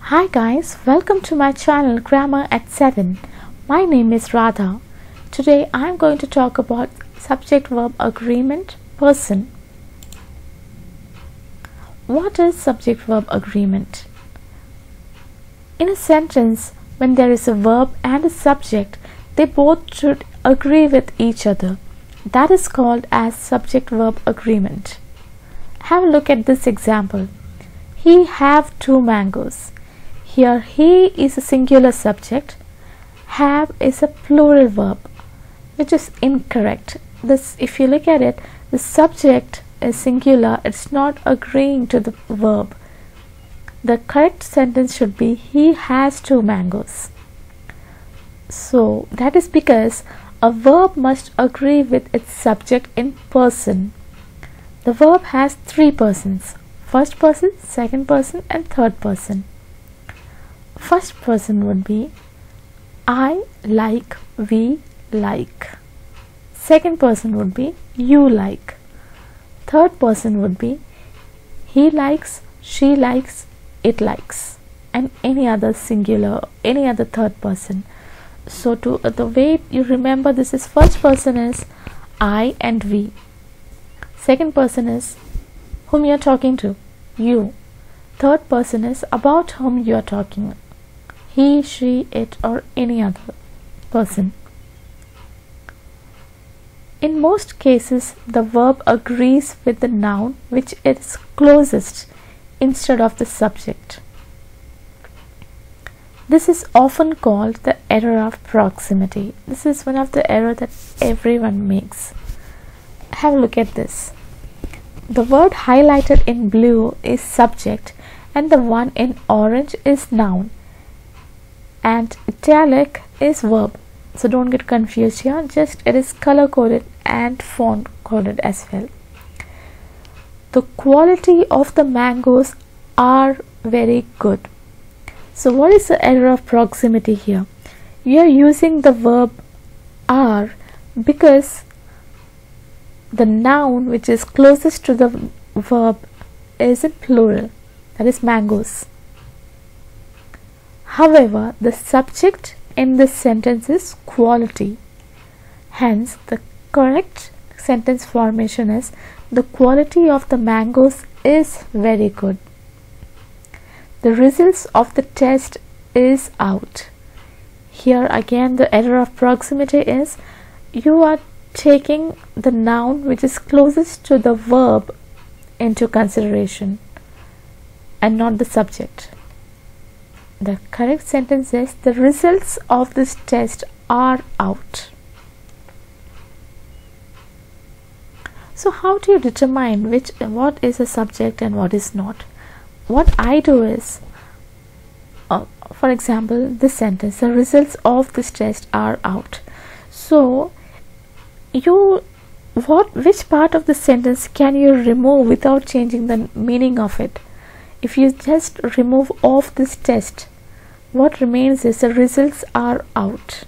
Hi guys, welcome to my channel Grammar at 7. My name is Radha. Today I am going to talk about subject-verb agreement, person. What is subject-verb agreement? In a sentence, when there is a verb and a subject, they both should agree with each other. That is called as subject-verb agreement. Have a look at this example. He have 2 mangoes. Here he is a singular subject, have is a plural verb, which is incorrect. This, if you look at it, the subject is singular, it's not agreeing to the verb. The correct sentence should be he has 2 mangoes. So that is because a verb must agree with its subject in person. The verb has 3 persons: first person, second person and third person. First person would be I like, we like. Second person would be you like. Third person would be he likes, she likes, it likes, and any other singular, any other third person. So the way you remember this is, first person is I and we. Second person is whom you are talking to, you. Third person is about whom you are talking, he, she, it, or any other person. In most cases, the verb agrees with the noun which is closest instead of the subject. This is often called the error of proximity. This is one of the errors that everyone makes. Have a look at this. The word highlighted in blue is subject and the one in orange is noun, and italic is verb. So don't get confused here, just it is color coded and font coded as well. The quality of the mangoes are very good. So what is the error of proximity here? You are using the verb are because the noun which is closest to the verb is in plural, that is mangoes. However, the subject in this sentence is quality. Hence, the correct sentence formation is the quality of the mangoes is very good. The results of the test is out. Here again the error of proximity is you are taking the noun which is closest to the verb into consideration and not the subject. The correct sentence is the results of this test are out. So how do you determine what is a subject and what is not? What I do is, for example, this sentence, the results of this test are out. So which part of the sentence can you remove without changing the meaning of it? If you just remove off this test, what remains is the results are out.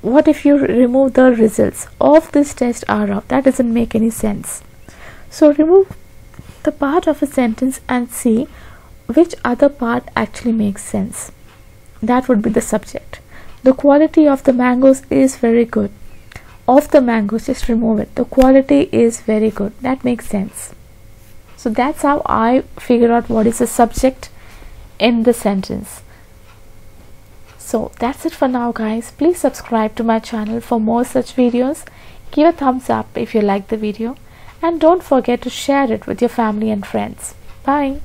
What if you remove the results of this test are out? That doesn't make any sense. So remove the part of a sentence and see which other part actually makes sense. That would be the subject. The quality of the mangoes is very good. Of the mangoes, just remove it. The quality is very good. That makes sense. So that's how I figure out what is a subject in the sentence. So that's it for now guys. Please subscribe to my channel for more such videos. Give a thumbs up if you like the video and don't forget to share it with your family and friends. Bye.